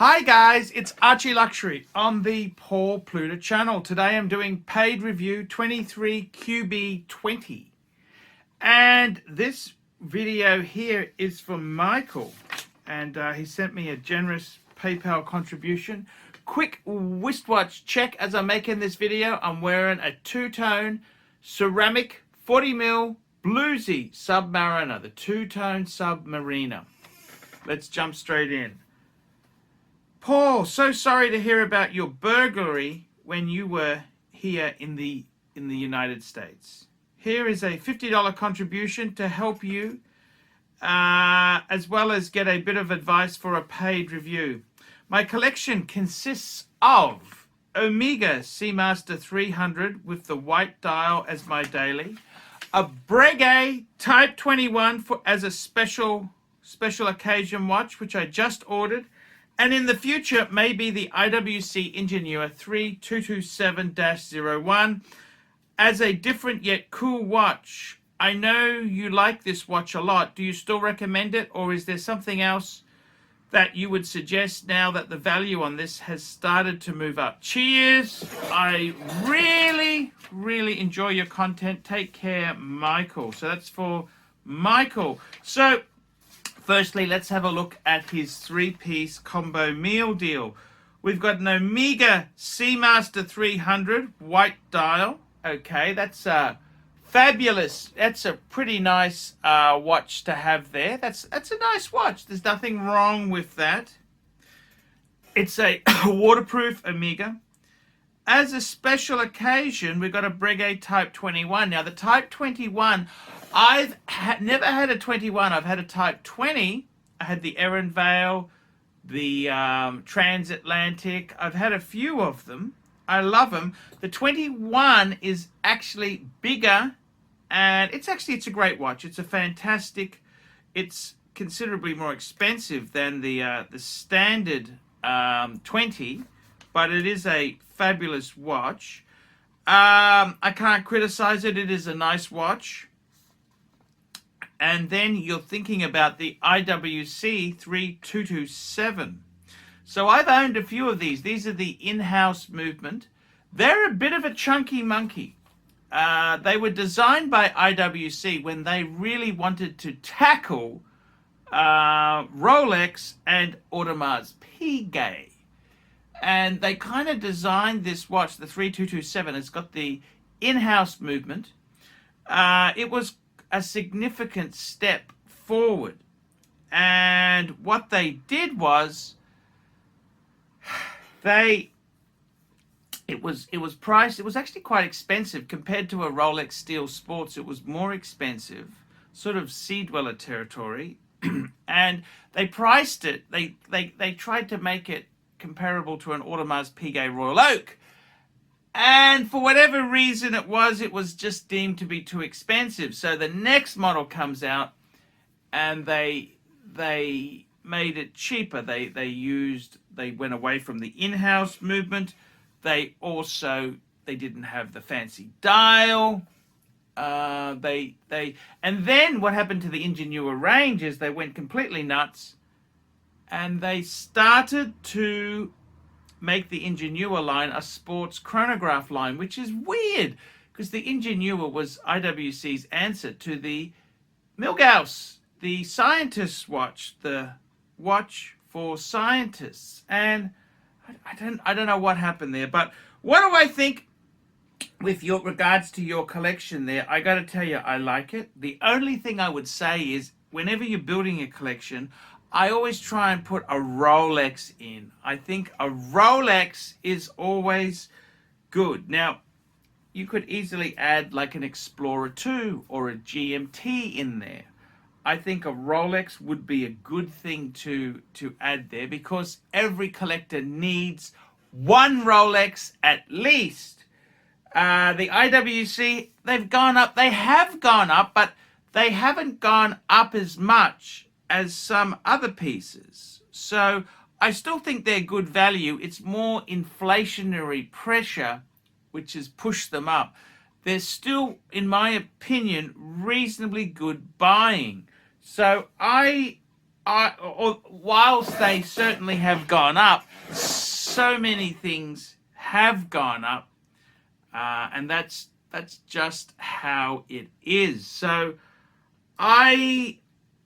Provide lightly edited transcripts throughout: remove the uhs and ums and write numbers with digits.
Hi guys, it's ArchieLuxury on the Paul Pluta channel. Today I'm doing paid review 23QB20. And this video here is from Michael. And he sent me a generous PayPal contribution. Quick wristwatch check as I'm making this video. I'm wearing a two-tone ceramic 40mm bluesy Submariner, the two-tone Submariner. Let's jump straight in. Paul, so sorry to hear about your burglary when you were here in the United States. Here is a $50 contribution to help you, as well as get a bit of advice for a paid review. My collection consists of Omega Seamaster 300 with the white dial as my daily, a Breguet Type 21 as a special occasion watch, which I just ordered. And in the future, maybe the IWC Ingenua 3227-01 as a different yet cool watch. I know you like this watch a lot. Do you still recommend it, or is there something else that you would suggest now that the value on this has started to move up? Cheers. I really enjoy your content. Take care, Michael. So that's for Michael. So firstly, let's have a look at his three-piece combo meal deal. We've got an Omega Seamaster 300 white dial. Okay, that's fabulous. That's a pretty nice watch to have there. That's a nice watch. There's nothing wrong with that. It's a waterproof Omega. As a special occasion, we've got a Breguet Type 21. Now, the Type 21, I've never had a 21. I've had a Type 20. I had the Vale, the Transatlantic. I've had a few of them. I love them. The 21 is actually bigger, and it's a great watch. It's a fantastic. It's considerably more expensive than the standard 20, but it is a fabulous watch. I can't criticize it. It is a nice watch. And then you're thinking about the IWC 3227. So I've owned a few of these. These are the in-house movement. They're a bit of a chunky monkey. They were designed by IWC when they really wanted to tackle Rolex and Audemars Piguet. And they kind of designed this watch, the 3227. It's got the in-house movement. It was a significant step forward. And what they did was it was priced. It was actually quite expensive compared to a Rolex Steel Sports. It was more expensive, sort of sea dweller territory. And they priced it. They tried to make it comparable to an Audemars Piguet Royal Oak, and for whatever reason it was just deemed to be too expensive. So the next model comes out, and they made it cheaper. They went away from the in-house movement. They didn't have the fancy dial. And then what happened to the Ingenua range is they went completely nuts. And they started to make the Ingenua line a sports chronograph line, which is weird because the Ingenua was IWC's answer to the Milgauss, the scientist's watch, the watch for scientists. And I don't know what happened there, but what do I think with your regards to your collection there? I got to tell you, I like it. The only thing I would say is whenever you're building a collection, I always try and put a Rolex in. I think a Rolex is always good. Now, you could easily add like an Explorer 2 or a GMT in there. I think a Rolex would be a good thing to add there because every collector needs one Rolex at least. The IWC, they have gone up, but they haven't gone up as much as some other pieces. So I still think they're good value. It's more inflationary pressure which has pushed them up. They're still, in my opinion, reasonably good buying. So I whilst they certainly have gone up, so many things have gone up, and that's just how it is. So I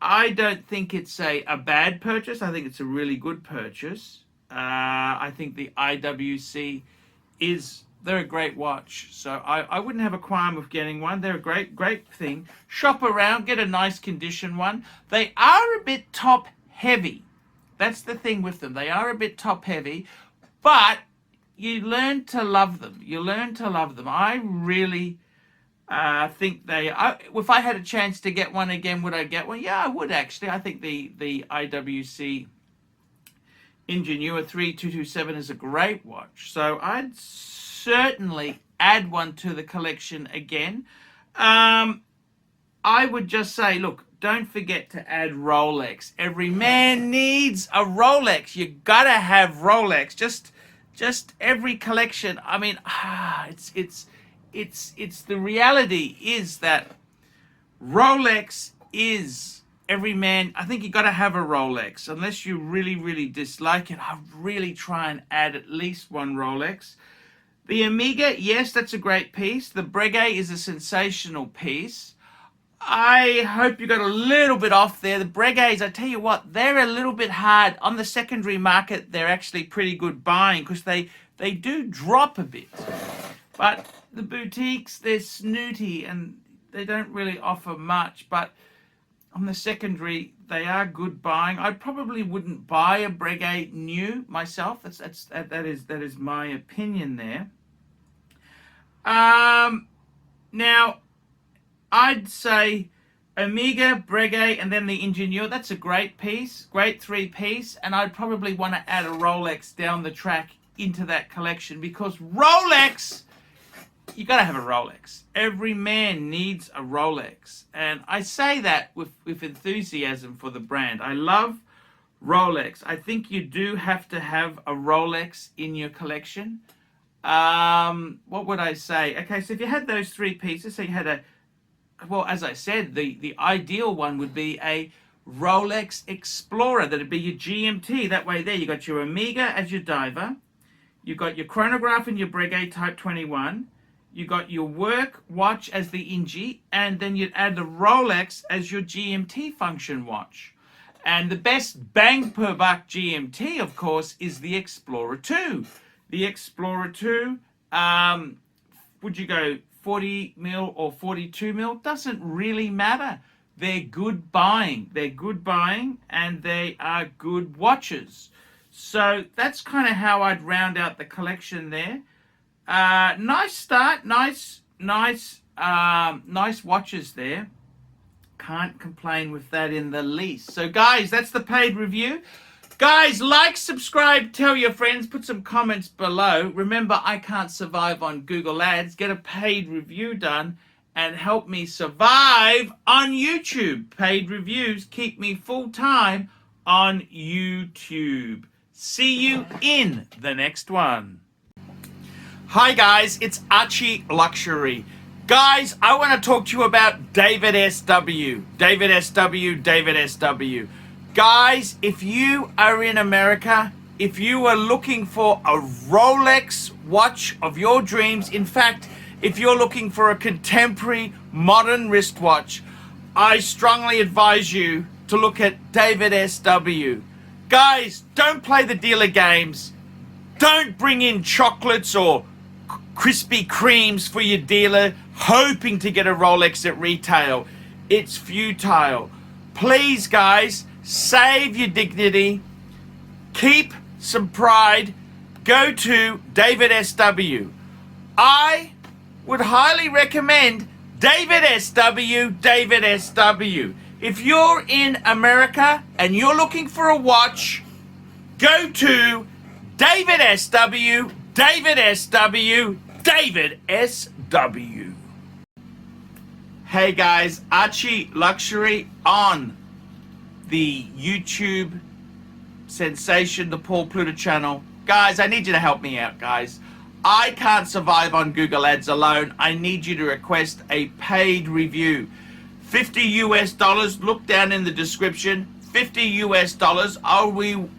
don't think it's a bad purchase. I think it's a really good purchase. I think the IWC they're a great watch. So I wouldn't have a qualm with getting one. They're a great thing. Shop around, get a nice condition one. They are a bit top heavy. That's the thing with them. They are a bit top heavy, but you learn to love them. You learn to love them. I really think if I had a chance to get one again, would I get one? Yeah, I would actually. I think the IWC Ingenua 3227 is a great watch. So I'd certainly add one to the collection again. I would just say, look, don't forget to add Rolex. Every man needs a Rolex. You gotta have Rolex. Just every collection. I mean, it's the reality is that Rolex is every man. I think you got to have a Rolex unless you really dislike it. I really try and add at least one Rolex. The Omega, yes, that's a great piece. The Breguet is a sensational piece. I hope you got a little bit off there. The Breguets, I tell you what, they're a little bit hard on the secondary market. They're actually pretty good buying because they do drop a bit. But the boutiques, they're snooty and they don't really offer much. But on the secondary, they are good buying. I probably wouldn't buy a Breguet new myself. That is my opinion there. Now, I'd say Omega, Breguet, and then the Ingenua. That's a great piece, great three-piece, and I'd probably want to add a Rolex down the track into that collection because Rolex, you got to have a Rolex. Every man needs a Rolex, and I say that with enthusiasm for the brand. I love Rolex. I think you do have to have a Rolex in your collection. What would I say? Okay, so if you had those three pieces, so you had well, as I said, the ideal one would be a Rolex Explorer. That'd be your GMT. That way there, you got your Omega as your diver. You got your chronograph and your Breguet Type 21. You got your work watch as the Ingi. And then you'd add the Rolex as your GMT function watch. And the best bang per buck GMT, of course, is the Explorer 2. The Explorer 2, would you go 40 mil or 42 mil? Doesn't really matter. They're good buying. They're good buying and they are good watches. So that's kind of how I'd round out the collection there. Nice start. Nice watches there. Can't complain with that in the least. So guys, that's the paid review. Guys, like, subscribe, tell your friends, put some comments below. Remember, I can't survive on Google Ads. Get a paid review done and help me survive on YouTube. Paid reviews keep me full-time on YouTube. See you in the next one. Hi guys, it's ArchieLuxury. Guys, I want to talk to you about David SW. David SW. Guys, if you are in America, if you are looking for a Rolex watch of your dreams, in fact, if you're looking for a contemporary modern wristwatch, I strongly advise you to look at David SW. Guys, don't play the dealer games. Don't bring in chocolates or Krispy Kremes for your dealer hoping to get a Rolex at retail. It's futile. Please, guys, save your dignity, keep some pride, go to David SW. I would highly recommend David SW. If you're in America and you're looking for a watch, go to David SW. Hey guys, ArchieLuxury on the YouTube sensation, the Paul Pluta channel. Guys, I need you to help me out, guys. I can't survive on Google Ads alone. I need you to request a paid review. $50 US, look down in the description. $50 US,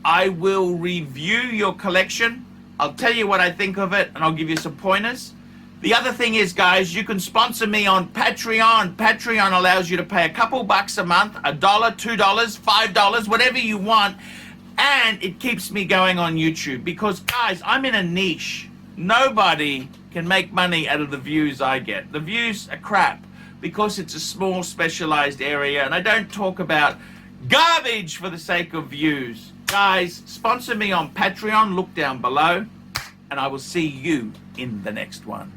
I will review your collection. I'll tell you what I think of it, and I'll give you some pointers. The other thing is, guys, you can sponsor me on Patreon. Patreon allows you to pay a couple bucks a month, $1, $2, $5, whatever you want, and it keeps me going on YouTube. Because, guys, I'm in a niche. Nobody can make money out of the views I get. The views are crap because it's a small, specialized area, and I don't talk about garbage for the sake of views. Guys, sponsor me on Patreon. Look down below, and I will see you in the next one.